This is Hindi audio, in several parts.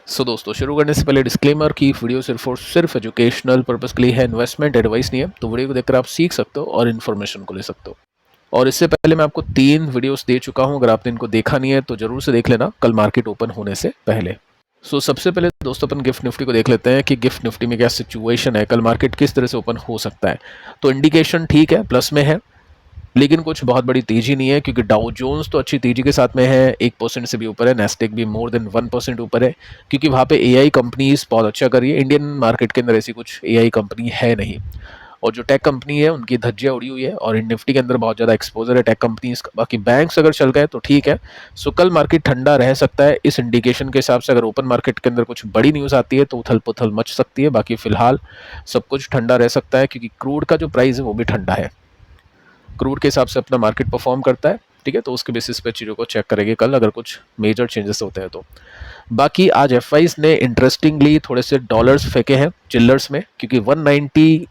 दोस्तों शुरू करने से पहले डिस्क्लेमर की वीडियो सिर्फ और सिर्फ एजुकेशनल पर्पस के लिए है, इन्वेस्टमेंट एडवाइस नहीं है। तो वीडियो को देखकर आप सीख सकते हो और इन्फॉर्मेशन को ले सकते हो। और इससे पहले मैं आपको 3 वीडियोस दे चुका हूं, अगर आपने इनको देखा नहीं है तो जरूर से देख लेना कल मार्केट ओपन होने से पहले। सबसे पहले दोस्तों अपन गिफ्ट निफ्टी को देख लेते हैं कि गिफ्ट निफ्टी में क्या सिचुएशन है, कल मार्केट किस तरह से ओपन हो सकता है। तो इंडिकेशन ठीक है, प्लस में है, लेकिन कुछ बहुत बड़ी तेजी नहीं है, क्योंकि डाउ जोन्स तो अच्छी तेजी के साथ में है, 1% से भी ऊपर है, नेस्टेक भी मोर देन 1% ऊपर है, क्योंकि वहाँ पे एआई कंपनीज बहुत अच्छा कर रही है। इंडियन मार्केट के अंदर ऐसी कुछ एआई कंपनी है नहीं, और जो टेक कंपनी है उनकी धज्जियां उड़ी हुई है, और निफ्टी के अंदर बहुत ज़्यादा एक्सपोजर है टेक कंपनीज का। बाकी बैंक्स अगर चल गए तो ठीक है। कल मार्केट ठंडा रह सकता है इस इंडिकेशन के हिसाब से। अगर ओपन मार्केट के अंदर कुछ बड़ी न्यूज़ आती है तो उथल पुथल मच सकती है, बाकी फिलहाल सब कुछ ठंडा रह सकता है, क्योंकि क्रूड का जो प्राइस है वो भी ठंडा है। क्रूड के हिसाब से अपना मार्केट परफॉर्म करता है, ठीक है। तो उसके बेसिस पे चीज़ों को चेक करेंगे कल, अगर कुछ मेजर चेंजेस होते हैं तो। बाकी आज एफआईज ने इंटरेस्टिंगली थोड़े से डॉलर्स फेंके हैं चिल्लर्स में, क्योंकि 190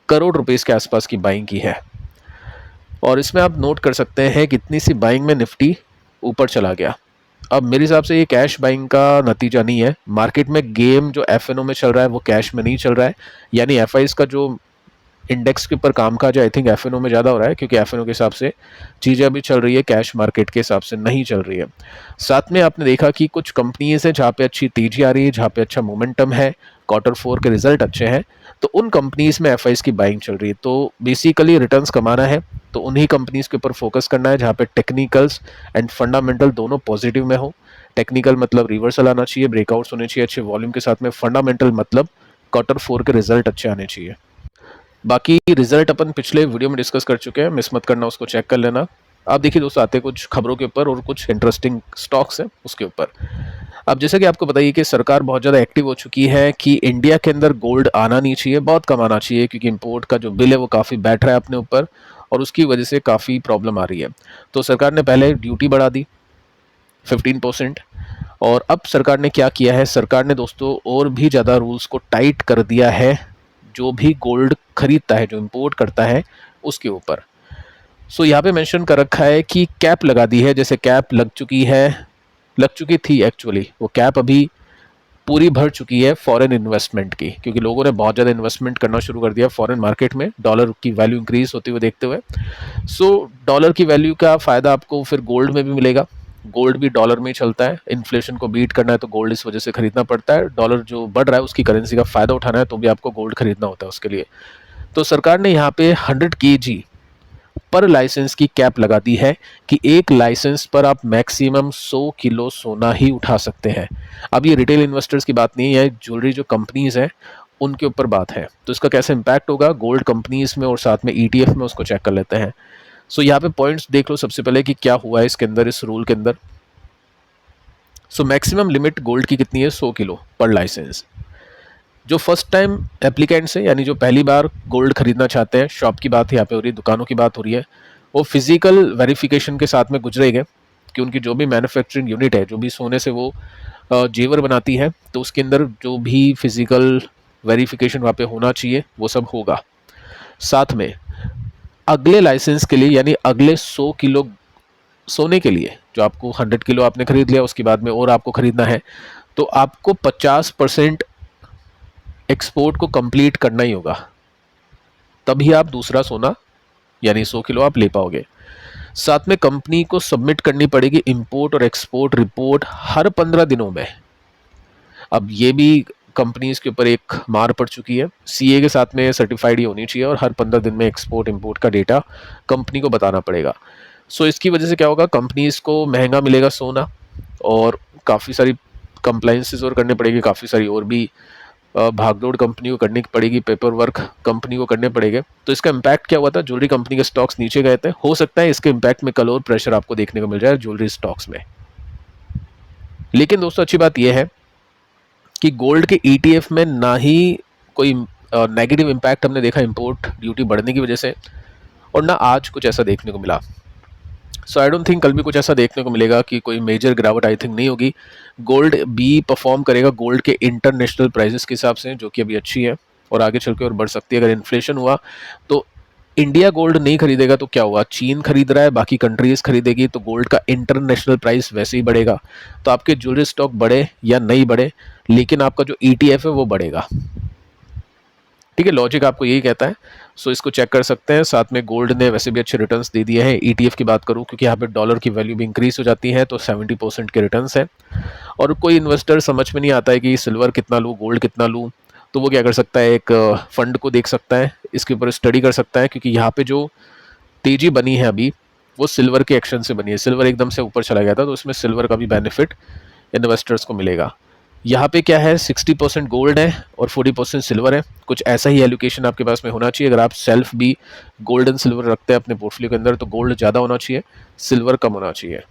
करोड़ रुपीस के आसपास की बाइंग की है। और इसमें आप नोट कर सकते हैं कितनी सी बाइंग में निफ्टी ऊपर चला गया। अब मेरे हिसाब से ये कैश बाइंग का नतीजा नहीं है। मार्केट में गेम जो एफएनओ में चल रहा है वो कैश में नहीं चल रहा है, यानी एफआईज का जो इंडेक्स के ऊपर काम काज आई थिंक एफएनओ में ज़्यादा हो रहा है, क्योंकि एफएनओ के हिसाब से चीज़ें अभी चल रही है, कैश मार्केट के हिसाब से नहीं चल रही है। साथ में आपने देखा कि कुछ कंपनीज हैं जहाँ पे अच्छी तेजी आ रही है, जहाँ पे अच्छा मोमेंटम है, Q4 के रिजल्ट अच्छे हैं, तो उन कंपनीज में एफआईज की बाइंग चल रही है। तो बेसिकली रिटर्न्स कमाना है तो उन्हीं कंपनीज के ऊपर फोकस करना है जहाँ पे टेक्निकल्स एंड फंडामेंटल दोनों पॉजिटिव में हो। टेक्निकल मतलब रिवर्सल आना चाहिए, ब्रेकआउट्स होने चाहिए अच्छे वॉल्यूम के साथ में। फंडामेंटल मतलब Q4 के रिजल्ट अच्छे आने चाहिए। बाकी रिजल्ट अपन पिछले वीडियो में डिस्कस कर चुके हैं, मिस मत करना, उसको चेक कर लेना। आप देखिए दोस्तों, आते कुछ खबरों के ऊपर और कुछ इंटरेस्टिंग स्टॉक्स हैं उसके ऊपर। अब जैसे कि आपको बताइए कि सरकार बहुत ज़्यादा एक्टिव हो चुकी है कि इंडिया के अंदर गोल्ड आना नहीं चाहिए, बहुत कम आना चाहिए, क्योंकि इंपोर्ट का जो बिल है वो काफ़ी बैठ रहा है अपने ऊपर, और उसकी वजह से काफ़ी प्रॉब्लम आ रही है। तो सरकार ने पहले ड्यूटी बढ़ा दी 15%, और अब सरकार ने क्या किया है, सरकार ने दोस्तों और भी ज़्यादा रूल्स को टाइट कर दिया है जो भी गोल्ड खरीदता है, जो इंपोर्ट करता है उसके ऊपर। यहाँ पे मेंशन कर रखा है कि कैप लगा दी है। जैसे कैप लग चुकी थी एक्चुअली, वो कैप अभी पूरी भर चुकी है फॉरेन इन्वेस्टमेंट की, क्योंकि लोगों ने बहुत ज़्यादा इन्वेस्टमेंट करना शुरू कर दिया फॉरेन मार्केट में, डॉलर की वैल्यू इंक्रीज होते हुए देखते हुए। डॉलर की वैल्यू का फ़ायदा आपको फिर गोल्ड में भी मिलेगा। गोल्ड भी डॉलर में ही चलता है, इन्फ्लेशन को बीट करना है तो गोल्ड इस वजह से खरीदना पड़ता है। डॉलर जो बढ़ रहा है उसकी करेंसी का फ़ायदा उठाना है तो भी आपको गोल्ड खरीदना होता है उसके लिए। तो सरकार ने यहाँ पे 100 kg पर लाइसेंस की कैप लगा दी है कि एक लाइसेंस पर आप मैक्सिमम 100 किलो सोना ही उठा सकते हैं। अब ये रिटेल इन्वेस्टर्स की बात नहीं है, ज्वेलरी जो कंपनीज हैं उनके ऊपर बात है। तो इसका कैसे इम्पैक्ट होगा गोल्ड कंपनीज में और साथ में ईटीएफ में, उसको चेक कर लेते हैं। यहाँ पे पॉइंट्स देख लो सबसे पहले कि क्या हुआ है इसके अंदर, इस रूल के अंदर। मैक्सिमम लिमिट गोल्ड की कितनी है, 100 किलो पर लाइसेंस। जो फर्स्ट टाइम एप्लीकेंट्स हैं, यानी जो पहली बार गोल्ड खरीदना चाहते हैं, शॉप की बात यहाँ पे हो रही है, दुकानों की बात हो रही है, वो फिजिकल वेरिफिकेशन के साथ में गुजरेंगे कि उनकी जो भी मैन्युफैक्चरिंग यूनिट है, जो भी सोने से वो जेवर बनाती है, तो उसके अंदर जो भी फिजिकल वेरिफिकेशन वहाँ पे होना चाहिए वो सब होगा। साथ में अगले लाइसेंस के लिए, यानी अगले 100 किलो सोने के लिए, जो आपको 100 किलो आपने खरीद लिया, उसके बाद में और आपको खरीदना है, तो आपको 50% एक्सपोर्ट को कंप्लीट करना ही होगा, तभी आप दूसरा सोना यानी 100 किलो आप ले पाओगे। साथ में कंपनी को सबमिट करनी पड़ेगी इंपोर्ट और एक्सपोर्ट रिपोर्ट हर 15 दिनों में। अब ये भी कंपनीज के ऊपर एक मार पड़ चुकी है, सीए के साथ में सर्टिफाइड ही होनी चाहिए, और हर 15 दिन में एक्सपोर्ट इंपोर्ट का डेटा कंपनी को बताना पड़ेगा। इसकी वजह से क्या होगा, कंपनीज को महंगा मिलेगा सोना, और काफ़ी सारी कंप्लाइंसेस और करने पड़ेगी, काफ़ी सारी और भी भागदौड़ कंपनी को करनी पड़ेगी, पेपर वर्क कंपनी को करने पड़ेंगे। तो इसका इम्पैक्ट क्या हुआ था, ज्वेलरी कंपनी के स्टॉक्स नीचे गए थे। हो सकता है इसके इम्पैक्ट में कल और प्रेशर आपको देखने को मिल जाए ज्वेलरी स्टॉक्स में। लेकिन दोस्तों अच्छी बात यह है कि गोल्ड के ईटीएफ में ना ही कोई नेगेटिव इम्पैक्ट हमने देखा इंपोर्ट ड्यूटी बढ़ने की वजह से, और ना आज कुछ ऐसा देखने को मिला। आई डोंट थिंक कल भी कुछ ऐसा देखने को मिलेगा कि कोई मेजर गिरावट आई थिंक नहीं होगी। गोल्ड भी परफॉर्म करेगा गोल्ड के इंटरनेशनल प्राइसेस के हिसाब से, जो कि अभी अच्छी है और आगे चल के और बढ़ सकती है। अगर इन्फ्लेशन हुआ तो इंडिया गोल्ड नहीं खरीदेगा तो क्या होगा, चीन खरीद रहा है, बाकी कंट्रीज खरीदेगी तो गोल्ड का इंटरनेशनल प्राइस वैसे ही बढ़ेगा। तो आपके ज्वेलरी स्टॉक बढ़े या नहीं बढ़े, लेकिन आपका जो ETF है वो बढ़ेगा। ठीक है, लॉजिक आपको यही कहता है। सो इसको चेक कर सकते हैं। साथ में गोल्ड ने वैसे भी अच्छे रिटर्न्स दे दिए हैं। ETF की बात करूं, क्योंकि यहाँ पे डॉलर की वैल्यू भी इंक्रीज हो जाती है, तो 70% के रिटर्न्स है। और कोई इन्वेस्टर समझ में नहीं आता है कि सिल्वर कितना लूँ, गोल्ड कितना लूँ, तो वो क्या कर सकता है, एक फंड को देख सकता है, इसके ऊपर स्टडी कर सकता है, क्योंकि यहाँ पे जो तेजी बनी है अभी वो सिल्वर के एक्शन से बनी है। सिल्वर एकदम से ऊपर चला गया था, तो उसमें सिल्वर का भी बेनिफिट इन्वेस्टर्स को मिलेगा। यहाँ पे क्या है, 60% गोल्ड है और 40% सिल्वर है। कुछ ऐसा ही एलोकेशन आपके पास में होना चाहिए। अगर आप सेल्फ भी गोल्ड एंड सिल्वर रखते हैं अपने पोर्टफोलियो के अंदर, तो गोल्ड ज़्यादा होना चाहिए, सिल्वर कम होना चाहिए।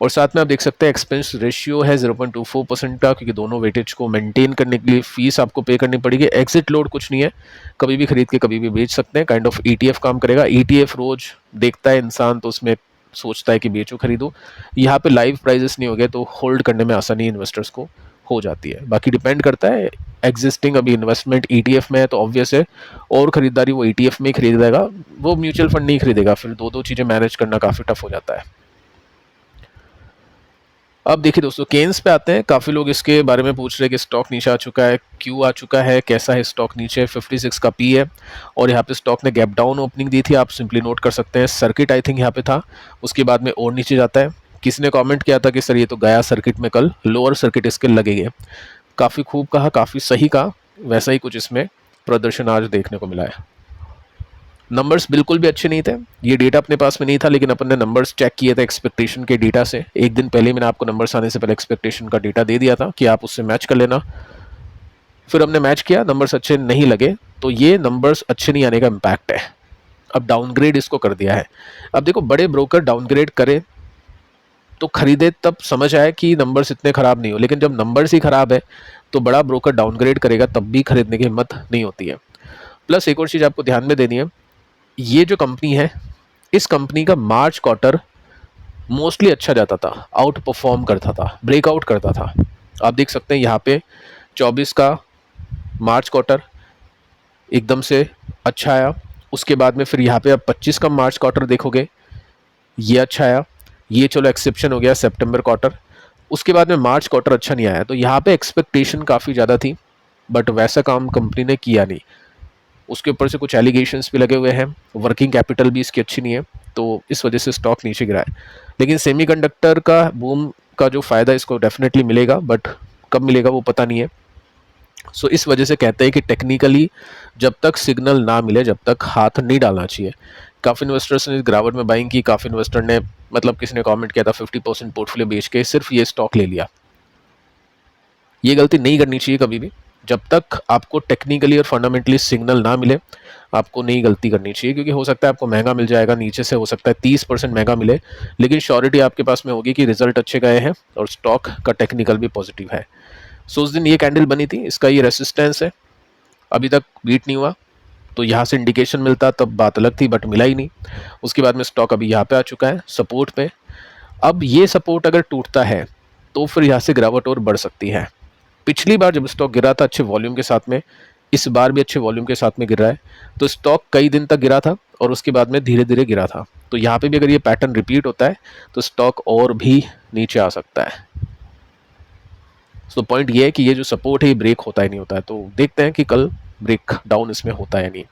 और साथ में आप देख सकते हैं एक्सपेंस रेशियो है 0.24% का, क्योंकि दोनों वेटेज को मेंटेन करने के लिए फीस आपको पे करनी पड़ेगी। एग्जिट लोड कुछ नहीं है, कभी भी खरीद के कभी भी बेच सकते हैं। काइंड ऑफ ETF काम करेगा। ETF रोज देखता है इंसान, तो उसमें सोचता है कि बेचो खरीदो। यहाँ पे लाइव प्राइजेस नहीं हो गए तो होल्ड करने में आसानी इन्वेस्टर्स को हो जाती है। बाकी डिपेंड करता है, एग्जिस्टिंग अभी इन्वेस्टमेंट ETF में है तो ऑब्वियस है और खरीदारी वो ETF में ही खरीदेगा, वो म्यूचुअल फंड नहीं खरीदेगा। फिर दो दो चीज़ें मैनेज करना काफ़ी टफ हो जाता है। अब देखिए दोस्तों, केन्स पे आते हैं। काफ़ी लोग इसके बारे में पूछ रहे हैं कि स्टॉक नीचे आ चुका है, क्यों आ चुका है, कैसा है स्टॉक नीचे। 56 का पी है और यहाँ पे स्टॉक ने गैप डाउन ओपनिंग दी थी, आप सिंपली नोट कर सकते हैं। सर्किट आई थिंक यहाँ पे था, उसके बाद में और नीचे जाता है। किसी ने कमेंट किया था कि सर ये तो गया सर्किट में, कल लोअर सर्किट इसके लगेंगे। काफ़ी खूब कहा, काफ़ी सही कहा, वैसा ही कुछ इसमें प्रदर्शन आज देखने को मिला है। नंबर्स बिल्कुल भी अच्छे नहीं थे, ये डेटा अपने पास में नहीं था, लेकिन अपन ने नंबर्स चेक किए थे एक्सपेक्टेशन के डेटा से। एक दिन पहले मैंने आपको नंबर्स आने से पहले एक्सपेक्टेशन का डेटा दे दिया था कि आप उससे मैच कर लेना। फिर हमने मैच किया, नंबर्स अच्छे नहीं लगे, तो ये नंबर्स अच्छे नहीं आने का इम्पैक्ट है। अब डाउनग्रेड इसको कर दिया है। अब देखो, बड़े ब्रोकर डाउनग्रेड करें तो खरीदे तब समझ आए कि नंबर्स इतने खराब नहीं हो, लेकिन जब नंबर्स ही खराब है तो बड़ा ब्रोकर डाउनग्रेड करेगा तब भी खरीदने की हिम्मत नहीं होती है। प्लस एक और चीज़ आपको ध्यान में देनी है, ये जो कंपनी है, इस कंपनी का मार्च क्वार्टर मोस्टली अच्छा जाता था, आउट परफॉर्म करता था, ब्रेकआउट करता था। आप देख सकते हैं यहाँ पे 24 का मार्च क्वार्टर एकदम से अच्छा आया। उसके बाद में फिर यहाँ पे आप 25 का मार्च क्वार्टर देखोगे, ये अच्छा आया। ये चलो एक्सेप्शन हो गया सितंबर क्वार्टर। उसके बाद में मार्च क्वार्टर अच्छा नहीं आया, तो यहाँ पे एक्सपेक्टेशन काफ़ी ज़्यादा थी, बट वैसा काम कंपनी ने किया नहीं। उसके ऊपर से कुछ एलिगेशंस भी लगे हुए हैं, वर्किंग कैपिटल भी इसकी अच्छी नहीं है, तो इस वजह से स्टॉक नीचे गिरा है। लेकिन सेमीकंडक्टर का बूम का जो फ़ायदा इसको डेफिनेटली मिलेगा, बट कब मिलेगा वो पता नहीं है। सो इस वजह से कहते हैं कि टेक्निकली जब तक सिग्नल ना मिले जब तक हाथ नहीं डालना चाहिए। काफ़ी इन्वेस्टर्स ने इस गिरावट में बाइंग की, काफ़ी इन्वेस्टर ने, मतलब किसी ने कमेंट किया था 50% पोर्टफोलियो बेच के सिर्फ ये स्टॉक ले लिया। ये गलती नहीं करनी चाहिए कभी भी। जब तक आपको टेक्निकली और फंडामेंटली सिग्नल ना मिले, आपको नई गलती करनी चाहिए, क्योंकि हो सकता है आपको महंगा मिल जाएगा, नीचे से हो सकता है 30% महंगा मिले, लेकिन श्योरिटी आपके पास में होगी कि रिजल्ट अच्छे गए हैं और स्टॉक का टेक्निकल भी पॉजिटिव है। सो उस दिन ये कैंडल बनी थी, इसका ये रेसिस्टेंस है, अभी तक बीट नहीं हुआ, तो यहाँ से इंडिकेशन मिलता तब बात अलग थी, बट मिला ही नहीं। उसके बाद में स्टॉक अभी यहाँ पे आ चुका है सपोर्ट पे। अब ये सपोर्ट अगर टूटता है तो फिर यहाँ से गिरावट और बढ़ सकती है। पिछली बार जब स्टॉक गिरा था अच्छे वॉल्यूम के साथ में, इस बार भी अच्छे वॉल्यूम के साथ में गिर रहा है, तो स्टॉक कई दिन तक गिरा था और उसके बाद में धीरे धीरे गिरा था। तो यहाँ पे भी अगर ये पैटर्न रिपीट होता है तो स्टॉक और भी नीचे आ सकता है। तो पॉइंट ये है कि ये जो सपोर्ट है ये ब्रेक होता ही नहीं होता है, तो देखते हैं कि कल ब्रेक डाउन इसमें होता है नहीं।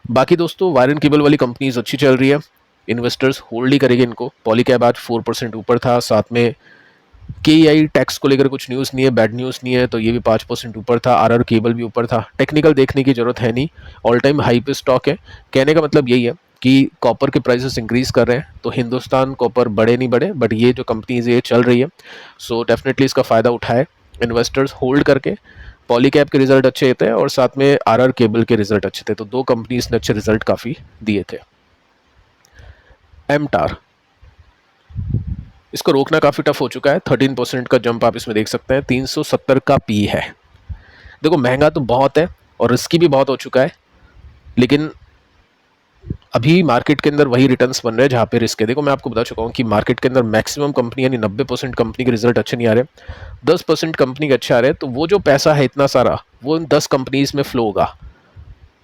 बाकी दोस्तों, वायर एंड केबल वाली कंपनीज अच्छी चल रही है, इन्वेस्टर्स होल्ड ही करेंगे इनको। पॉलीकैब आज 4% ऊपर था, साथ में KEI टैक्स को लेकर कुछ न्यूज़ नहीं है, बैड न्यूज़ नहीं है, तो ये भी 5% ऊपर था। RR केबल भी ऊपर था। टेक्निकल देखने की जरूरत है नहीं, ऑल टाइम हाई पे स्टॉक है। कहने का मतलब यही है कि कॉपर के प्राइसेस इंक्रीज कर रहे हैं, तो हिंदुस्तान कॉपर बढ़े नहीं बढ़े, बट ये जो कंपनीज ये चल रही है, सो डेफिनेटली इसका फ़ायदा उठाए इन्वेस्टर्स होल्ड करके। पॉलीकैब के रिजल्ट अच्छे थे और साथ में RR केबल के रिजल्ट अच्छे थे, तो दो कंपनीज ने अच्छे रिजल्ट काफ़ी दिए थे। एमटार, इसको रोकना काफ़ी टफ हो चुका है। 13% का जंप आप इसमें देख सकते हैं। 370 का पी है। देखो, महंगा तो बहुत है और रिस्की भी बहुत हो चुका है, लेकिन अभी मार्केट के अंदर वही रिटर्न्स बन रहे हैं जहाँ पे रिस्क है। देखो, मैं आपको बता चुका हूँ कि मार्केट के अंदर मैक्सिमम कंपनी यानी 90% कंपनी के रिजल्ट अच्छे नहीं आ रहे, 10% कंपनी के अच्छे आ रहे हैं, तो वो जो पैसा है इतना सारा वो 10 कंपनीज में फ्लो होगा।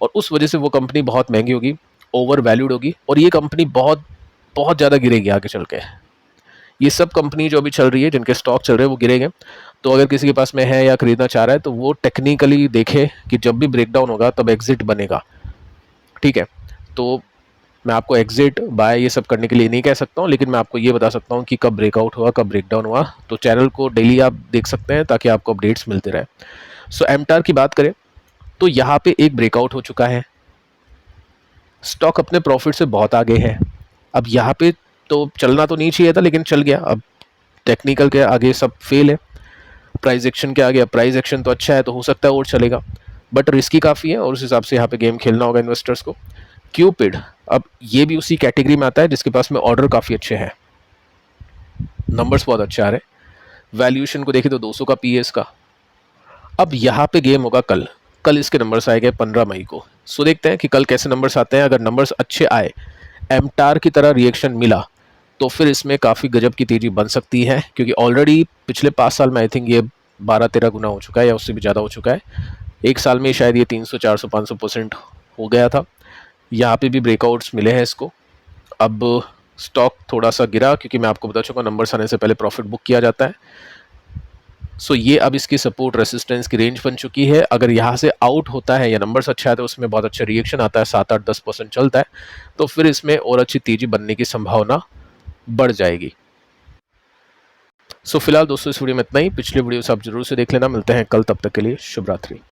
और उस वजह से वो कंपनी बहुत महंगी होगी, ओवर वैल्यूड होगी, और ये कंपनी बहुत बहुत ज़्यादा गिरेगी आगे चल के। ये सब कंपनी जो अभी चल रही है, जिनके स्टॉक चल रहे हैं, वो गिरेंगे। तो अगर किसी के पास में है या खरीदना चाह रहा है तो वो टेक्निकली देखे कि जब भी ब्रेकडाउन होगा तब एग्जिट बनेगा, ठीक है। तो मैं आपको एग्जिट बाय ये सब करने के लिए नहीं कह सकता हूँ, लेकिन मैं आपको ये बता सकता हूँ कि कब ब्रेकआउट हुआ, कब ब्रेकडाउन हुआ। तो चैनल को डेली आप देख सकते हैं ताकि आपको अपडेट्स मिलते रहे। सो एमटार की बात करें तो यहाँ पे एक ब्रेकआउट हो चुका है, स्टॉक अपने प्रॉफिट से बहुत आगे है। अब यहाँ पे तो चलना तो नहीं चाहिए था, लेकिन चल गया। अब टेक्निकल के आगे सब फेल है, प्राइस एक्शन के आगे। प्राइस एक्शन तो अच्छा है तो हो सकता है और चलेगा, बट रिस्की काफ़ी है और उस हिसाब से यहाँ पे गेम खेलना होगा इन्वेस्टर्स को। क्यूपिड, अब ये भी उसी कैटेगरी में आता है जिसके पास में ऑर्डर काफ़ी अच्छे हैं, नंबर्स बहुत अच्छे आ रहे हैं। वैल्यूएशन को देखें तो 200 का पीएस का। अब यहाँ पे गेम होगा कल। कल इसके नंबर्स आएंगे 15 मई को। सो देखते हैं कि कल कैसे नंबर्स आते हैं। अगर नंबर्स अच्छे आए, एमटार की तरह रिएक्शन मिला, तो फिर इसमें काफ़ी गजब की तेज़ी बन सकती है, क्योंकि ऑलरेडी पिछले 5 साल में आई थिंक ये 12-13 गुना हो चुका है या उससे भी ज़्यादा हो चुका है। एक साल में शायद ये 300, 400, 500% हो गया था। यहाँ पे भी ब्रेकआउट्स मिले हैं इसको। अब स्टॉक थोड़ा सा गिरा, क्योंकि मैं आपको बता चुका नंबर्स आने से पहले प्रॉफिट बुक किया जाता है। सो ये अब इसकी सपोर्ट रेसिस्टेंस की रेंज बन चुकी है। अगर यहाँ से आउट होता है या नंबर्स अच्छा है तो उसमें बहुत अच्छा रिएक्शन आता है, 7-8-10% चलता है, तो फिर इसमें और अच्छी तेजी बनने की संभावना बढ़ जाएगी। सो फिलहाल दोस्तों इस वीडियो में इतना ही। पिछले वीडियो से आप जरूर से देख लेना। मिलते हैं कल, तब तक के लिए शुभ रात्रि।